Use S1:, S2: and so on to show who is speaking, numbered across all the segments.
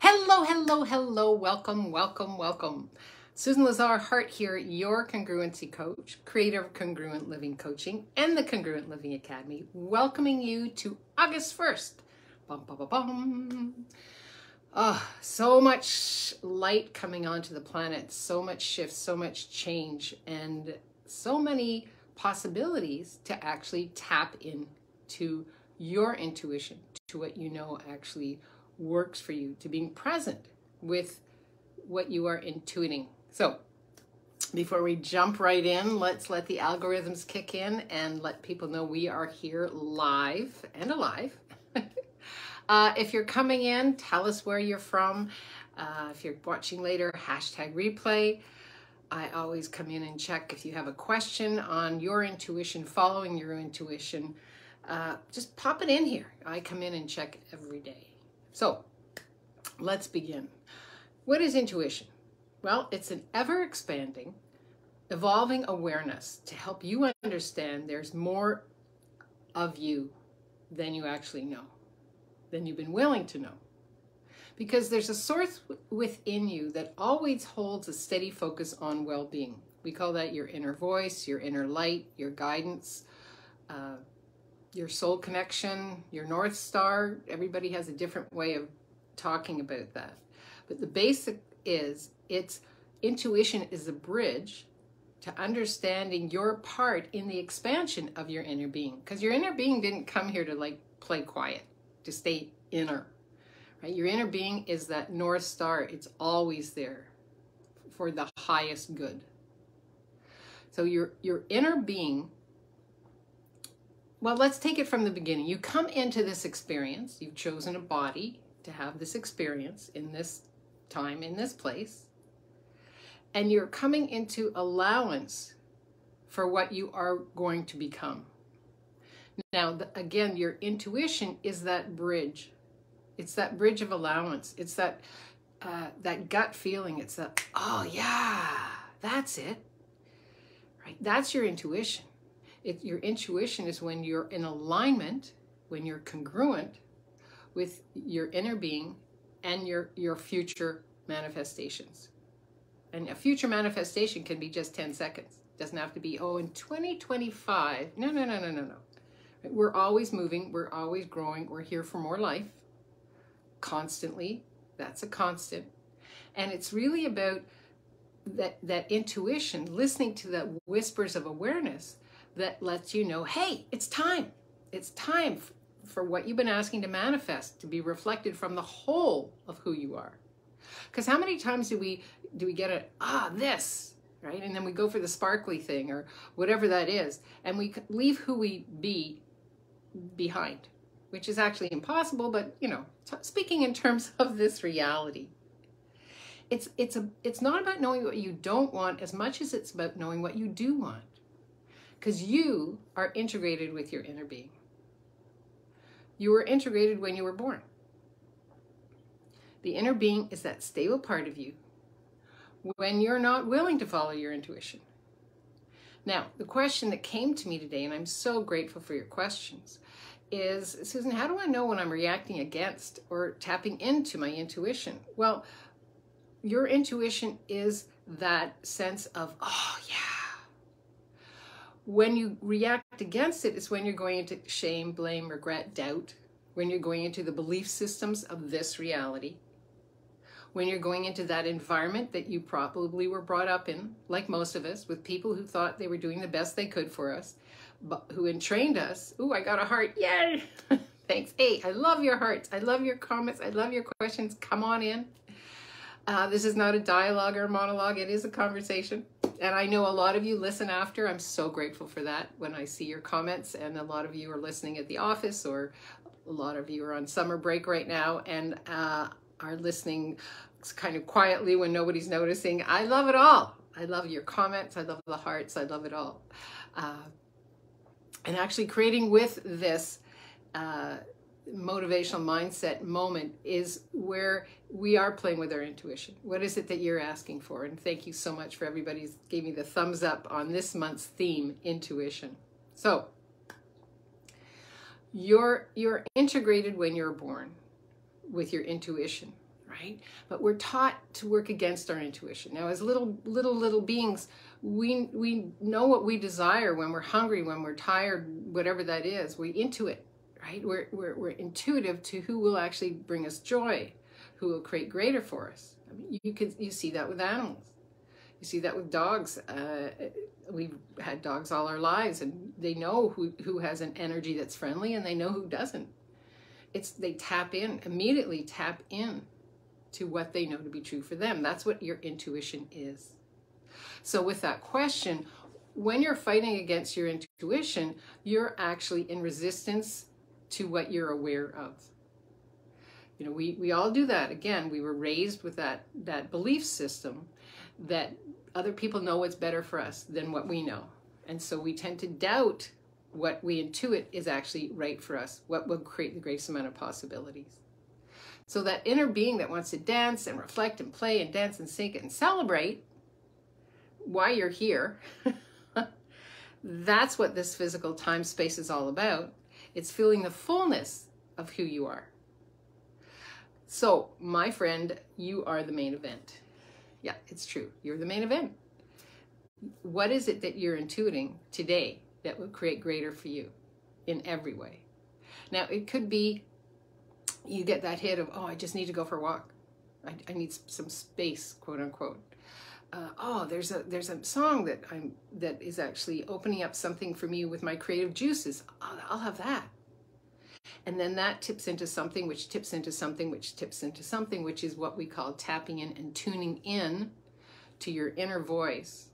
S1: Hello, hello, hello. Welcome, welcome, welcome. Susan Lazar Hart here, your congruency coach, creator of Congruent Living Coaching and the Congruent Living Academy, welcoming you to August 1st. Bum, bum, bum, bum. Oh, so much light coming onto the planet, so much shift, so much change, and so many possibilities to actually tap into your intuition, to what you know actually works for you, to being present with what you are intuiting. So before we jump right in, let's let the algorithms kick in and let people know we are here live and alive. If you're coming in, tell us where you're from. If you're watching later, hashtag replay. I always come in and check if you have a question on your intuition, following your intuition. Just pop it in here. I come in and check every day. So let's begin. What is intuition? Well, it's an ever-expanding, evolving awareness to help you understand there's more of you than you actually know, than you've been willing to know. Because there's a source within you that always holds a steady focus on well-being. We call that your inner voice, your inner light, your guidance, your soul connection, your North Star. Everybody has a different way of talking about that. But the basic is, intuition is a bridge to understanding your part in the expansion of your inner being. Because your inner being didn't come here to like play quiet, to stay inner. Right? Your inner being is that North Star. It's always there for the highest good. So your inner being, well, let's take it from the beginning. You come into this experience. You've chosen a body to have this experience in this time, in this place. And you're coming into allowance for what you are going to become. Now, again, your intuition is that bridge. It's that bridge of allowance. It's that gut feeling. It's that, oh yeah, that's it. Right? That's your intuition. Your intuition is when you're in alignment, when you're congruent with your inner being and your future manifestations. And a future manifestation can be just 10 seconds. It doesn't have to be, oh, in 2025. No. We're always moving. We're always growing. We're here for more life. Constantly. That's a constant. And it's really about that intuition, listening to that whispers of awareness that lets you know, hey, it's time. It's time for what you've been asking to manifest, to be reflected from the whole of who you are. Because how many times do we get this, right? And then we go for the sparkly thing or whatever that is, and we leave who we be behind, which is actually impossible, but you know, speaking in terms of this reality, it's not about knowing what you don't want as much as it's about knowing what you do want. Because you are integrated with your inner being. You were integrated when you were born. The inner being is that stable part of you when you're not willing to follow your intuition. Now, the question that came to me today, and I'm so grateful for your questions, is, Susan, how do I know when I'm reacting against or tapping into my intuition? Well, your intuition is that sense of, oh yeah. When you react against it, it's when you're going into shame, blame, regret, doubt, when you're going into the belief systems of this reality, when you're going into that environment that you probably were brought up in, like most of us, with people who thought they were doing the best they could for us, but who entrained us. Ooh, I got a heart. Yay! Thanks. Hey, I love your hearts. I love your comments. I love your questions. Come on in. This is not a dialogue or a monologue. It is a conversation. And I know a lot of you listen after. I'm so grateful for that when I see your comments. And a lot of you are listening at the office, or a lot of you are on summer break right now and are listening kind of quietly when nobody's noticing. I love it all. I love your comments. I love the hearts. I love it all. And actually creating with this motivational mindset moment is where we are playing with our intuition. What is it that you're asking for? And thank you so much for everybody who gave me the thumbs up on this month's theme, intuition. So you're integrated when you're born with your intuition, right? But we're taught to work against our intuition. Now, as little beings, we know what we desire when we're hungry, when we're tired, whatever that is. We intuit, right? We're intuitive to who will actually bring us joy, who will create greater for us. I mean, you see that with animals. You see that with dogs. We've had dogs all our lives, and they know who has an energy that's friendly, and they know who doesn't. They immediately tap in to what they know to be true for them. That's what your intuition is. So with that question, when you're fighting against your intuition, you're actually in resistance to what you're aware of. You know, we all do that. Again, we were raised with that belief system that other people know what's better for us than what we know. And so we tend to doubt what we intuit is actually right for us, what will create the greatest amount of possibilities. So that inner being that wants to dance and reflect and play and dance and sing and celebrate why you're here, that's what this physical time space is all about. It's feeling the fullness of who you are. So, my friend, you are the main event. Yeah, it's true. You're the main event. What is it that you're intuiting today that will create greater for you in every way? Now, it could be you get that hit of, oh, I just need to go for a walk. I need some space, quote unquote. There's a song that is actually opening up something for me with my creative juices. I'll have that. And then that tips into something, which tips into something, which tips into something, which is what we call tapping in and tuning in to your inner voice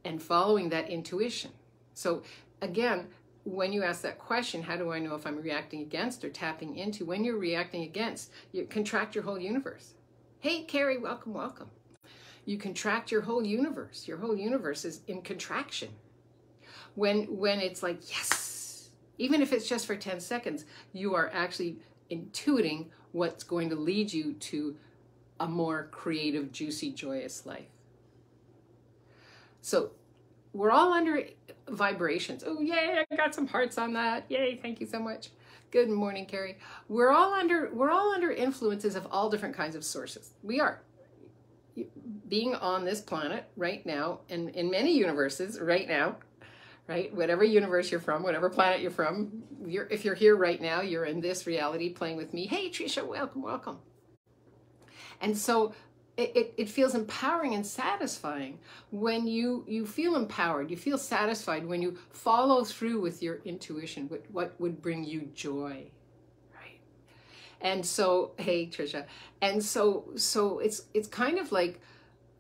S1: and following that intuition. So again, when you ask that question, how do I know if I'm reacting against or tapping into? When you're reacting against, you contract your whole universe. Hey, Carrie, welcome, welcome. You contract your whole universe. Your whole universe is in contraction. When it's like, yes, even if it's just for 10 seconds, you are actually intuiting what's going to lead you to a more creative, juicy, joyous life. So we're all under vibrations. Oh, yay, I got some hearts on that. Yay, thank you so much. Good morning, Carrie. We're all under influences of all different kinds of sources. We are. Being on this planet right now, and in many universes right now, right? Whatever universe you're from, whatever planet you're from, if you're here right now, you're in this reality playing with me. Hey, Trisha, welcome, welcome. And so it feels empowering and satisfying when you feel empowered, you feel satisfied when you follow through with your intuition, with what would bring you joy, right? And so, hey, Trisha, and so it's kind of like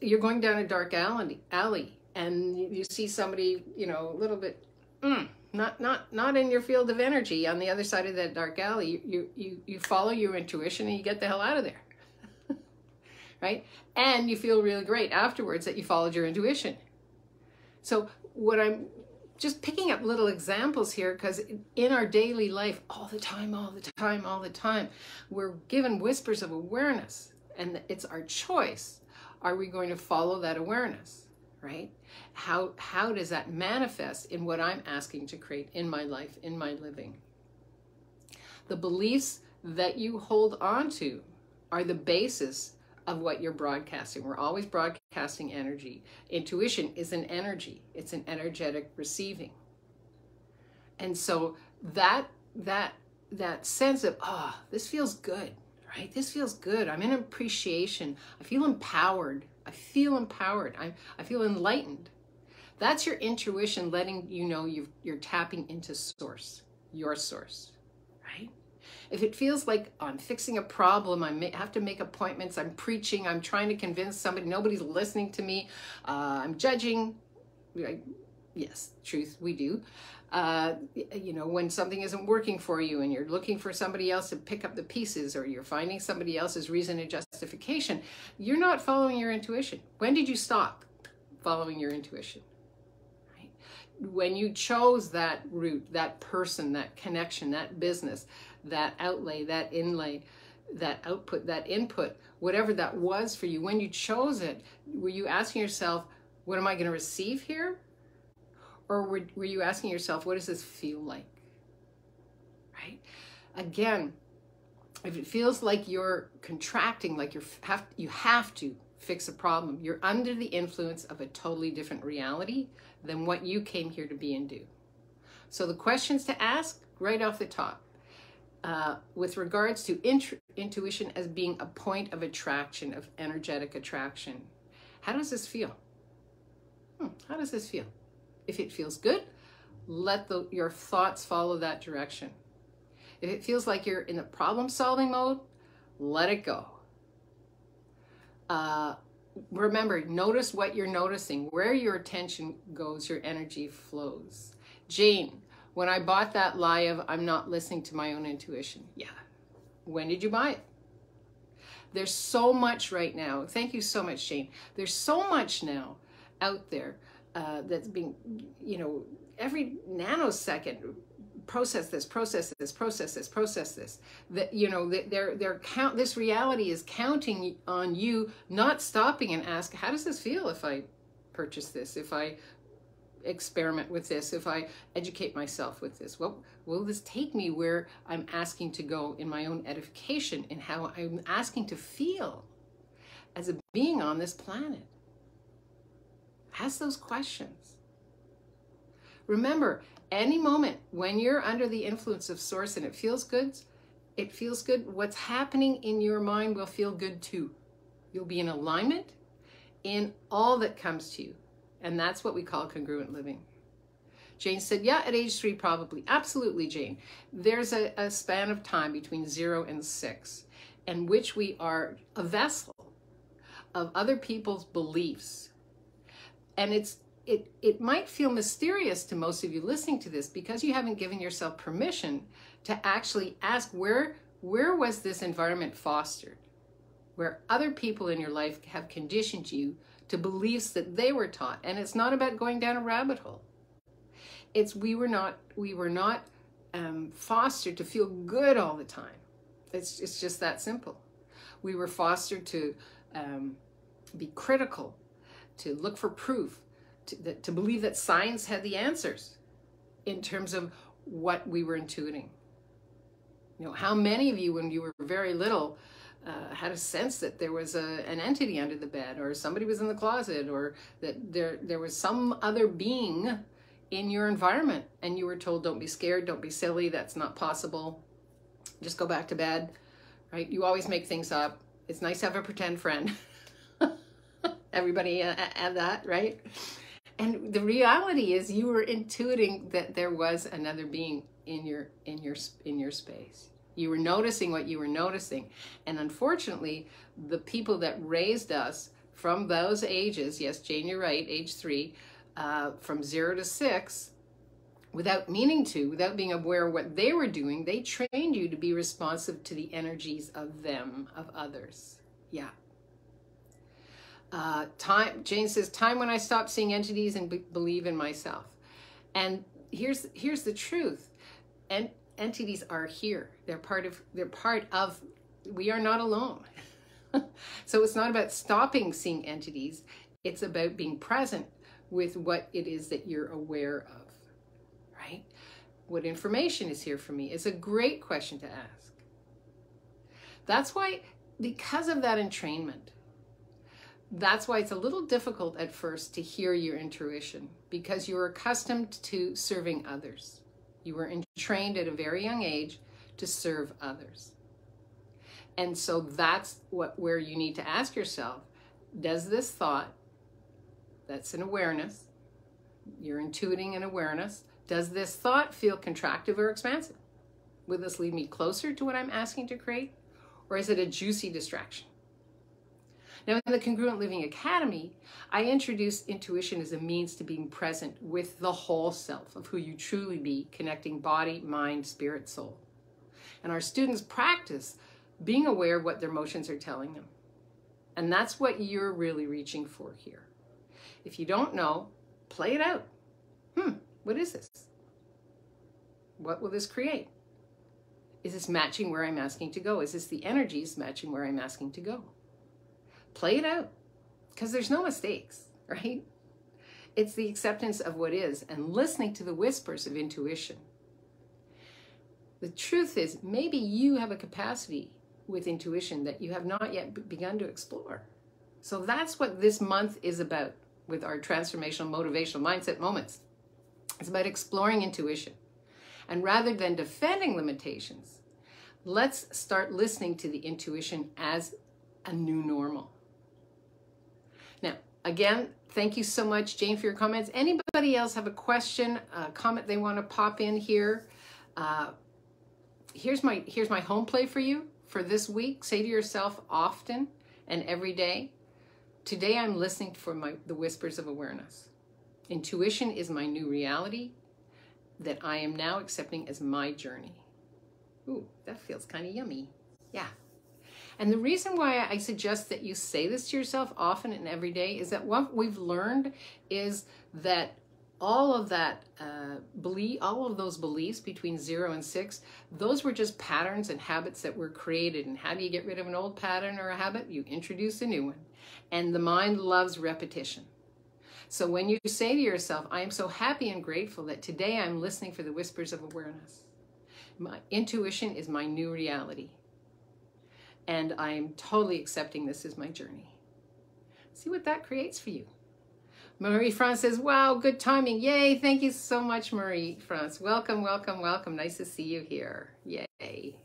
S1: you're going down a dark alley, and you see somebody, you know, a little bit, not in your field of energy on the other side of that dark alley. You follow your intuition and you get the hell out of there, right? And you feel really great afterwards that you followed your intuition. So what I'm just picking up little examples here, because in our daily life, all the time, we're given whispers of awareness, and it's our choice. Are we going to follow that awareness, right? How does that manifest in what I'm asking to create in my life, in my living? The beliefs that you hold on to are the basis of what you're broadcasting. We're always broadcasting energy. Intuition is an energy. It's an energetic receiving. And so that sense of, oh, this feels good, right? This feels good. I'm in appreciation. I feel empowered. I feel enlightened. That's your intuition letting you know you're tapping into source, your source, right? If it feels like I'm fixing a problem, I have to make appointments, I'm preaching, I'm trying to convince somebody, nobody's listening to me, I'm judging, yes, truth, we do. You know, when something isn't working for you and you're looking for somebody else to pick up the pieces, or you're finding somebody else's reason and justification, you're not following your intuition. When did you stop following your intuition? Right? When you chose that route, that person, that connection, that business, that outlay, that inlay, that output, that input, whatever that was for you, when you chose it, were you asking yourself, what am I going to receive here? Or were you asking yourself, what does this feel like? Right? Again, If it feels like you're contracting, like you have to fix a problem, you're under the influence of a totally different reality than what you came here to be and do. So the questions to ask right off the top, with regards to intuition as being a point of attraction, of energetic attraction. How does this feel? How does this feel? If it feels good, let your thoughts follow that direction. If it feels like you're in the problem-solving mode, let it go. Remember, notice what you're noticing. Where your attention goes, your energy flows. Jane, when I bought that lie of I'm not listening to my own intuition. Yeah. When did you buy it? There's so much right now. Thank you so much, Jane. There's so much now out there that's being, every nanosecond, process this, process this, process this, process this. That, this reality is counting on you not stopping and ask, how does this feel if I purchase this, if I experiment with this, if I educate myself with this? What will this take me where I'm asking to go in my own edification, in how I'm asking to feel as a being on this planet? Ask those questions. Remember, any moment when you're under the influence of source and it feels good, what's happening in your mind will feel good too. You'll be in alignment in all that comes to you. And that's what we call congruent living. Jane said, yeah, at age 3, probably. Absolutely, Jane. There's a span of time between 0 and 6 in which we are a vessel of other people's beliefs. And it might feel mysterious to most of you listening to this because you haven't given yourself permission to actually ask where was this environment fostered, where other people in your life have conditioned you to beliefs that they were taught. And it's not about going down a rabbit hole. It's we were not fostered to feel good all the time. It's just that simple. We were fostered to be critical, to look for proof, to believe that science had the answers in terms of what we were intuiting. How many of you, when you were very little, had a sense that there was an entity under the bed, or somebody was in the closet, or that there was some other being in your environment, and you were told, don't be scared, don't be silly, that's not possible, just go back to bed, right? You always make things up. It's nice to have a pretend friend. Everybody had that, right? And the reality is you were intuiting that there was another being in your space. You were noticing what you were noticing. And unfortunately, the people that raised us from those ages, yes, Jane, you're right, age 3, from 0 to 6, without meaning to, without being aware of what they were doing, they trained you to be responsive to the energies of them, of others. Yeah. Jane says, time when I stopped seeing entities and believe in myself. And here's the truth. And entities are here. They're part of, we are not alone. So it's not about stopping seeing entities. It's about being present with what it is that you're aware of, right? What information is here for me? It's a great question to ask. That's why, because of that entrainment, that's why it's a little difficult at first to hear your intuition, because you're accustomed to serving others. You were trained at a very young age to serve others. And so that's where you need to ask yourself, does this thought, that's an awareness, you're intuiting an awareness, does this thought feel contractive or expansive? Will this lead me closer to what I'm asking to create? Or is it a juicy distraction? Now, in the Congruent Living Academy, I introduce intuition as a means to being present with the whole self of who you truly be, connecting body, mind, spirit, soul. And our students practice being aware of what their emotions are telling them. And that's what you're really reaching for here. If you don't know, play it out. What is this? What will this create? Is this matching where I'm asking to go? Is this the energies matching where I'm asking to go? Play it out, because there's no mistakes, right? It's the acceptance of what is and listening to the whispers of intuition. The truth is, maybe you have a capacity with intuition that you have not yet begun to explore. So that's what this month is about with our transformational motivational mindset moments. It's about exploring intuition. And rather than defending limitations, let's start listening to the intuition as a new normal. Now, again, thank you so much, Jane, for your comments. Anybody else have a question, a comment they want to pop in here? Here's my home play for you for this week. Say to yourself often and every day, today I'm listening for the whispers of awareness. Intuition is my new reality that I am now accepting as my journey. Ooh, that feels kind of yummy. Yeah. And the reason why I suggest that you say this to yourself often and every day is that what we've learned is that all of those beliefs between 0 and 6, those were just patterns and habits that were created. And how do you get rid of an old pattern or a habit? You introduce a new one. And the mind loves repetition. So when you say to yourself, I am so happy and grateful that today I'm listening for the whispers of awareness. My intuition is my new reality. And I am totally accepting this as my journey. See what that creates for you. Marie-France says, wow, good timing. Yay, thank you so much, Marie-France. Welcome, welcome, welcome. Nice to see you here. Yay.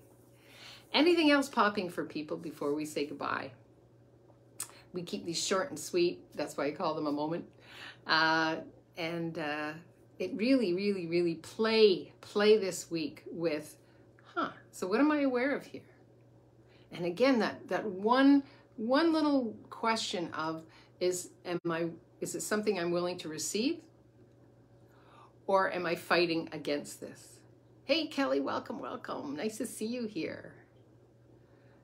S1: Anything else popping for people before we say goodbye? We keep these short and sweet. That's why I call them a moment. It really, really, really play this week with, so what am I aware of here? And again, that one little question of, is it something I'm willing to receive? Or am I fighting against this? Hey, Kelly, welcome, welcome. Nice to see you here.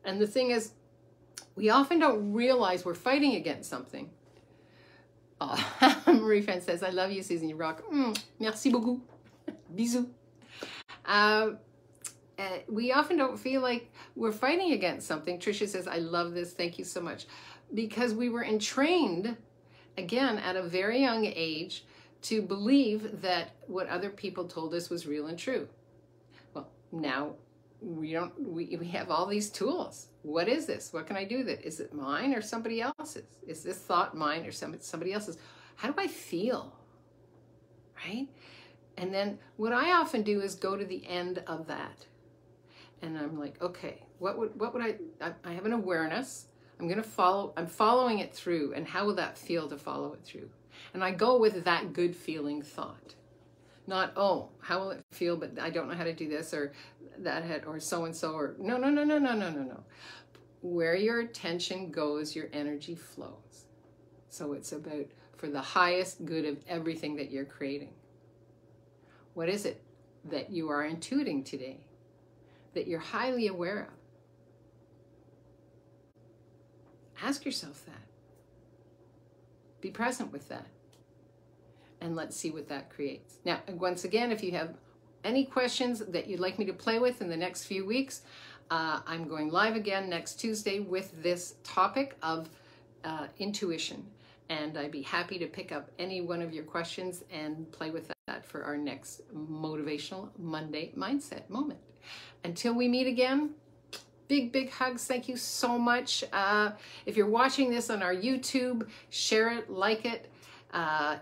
S1: And the thing is, we often don't realize we're fighting against something. Oh, Marie-France says, I love you, Susan, you rock. Merci beaucoup. Bisous. We often don't feel like we're fighting against something. Tricia says, I love this. Thank you so much. Because we were entrained, again, at a very young age, to believe that what other people told us was real and true. Well, now we have all these tools. What is this? What can I do with it? Is it mine or somebody else's? Is this thought mine or somebody else's? How do I feel? Right? And then what I often do is go to the end of that. And I'm like, okay, what would I have an awareness. I'm following it through. And how will that feel to follow it through? And I go with that good feeling thought. Not, oh, how will it feel, but I don't know how to do this or that, or so-and-so, or no. Where your attention goes, your energy flows. So it's about for the highest good of everything that you're creating. What is it that you are intuiting today, that you're highly aware of? Ask yourself that. Be present with that. And let's see what that creates. Now, once again, if you have any questions that you'd like me to play with in the next few weeks, I'm going live again next Tuesday with this topic of intuition. And I'd be happy to pick up any one of your questions and play with that for our next Motivational Monday Mindset Moment. Until we meet again, big, big hugs. Thank you so much. If you're watching this on our YouTube, share it, like it.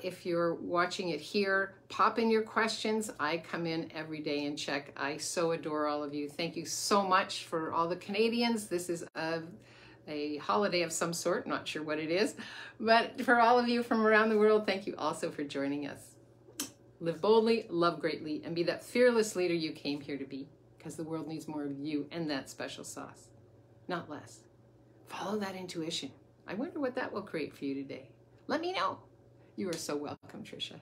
S1: If you're watching it here, pop in your questions. I come in every day and check. I so adore all of you. Thank you so much for all the Canadians. This is a holiday of some sort, not sure what it is, but for all of you from around the world, thank you also for joining us. Live boldly, love greatly, and be that fearless leader you came here to be, because the world needs more of you and that special sauce, not less. Follow that intuition. I wonder what that will create for you today. Let me know. You are so welcome, Tricia.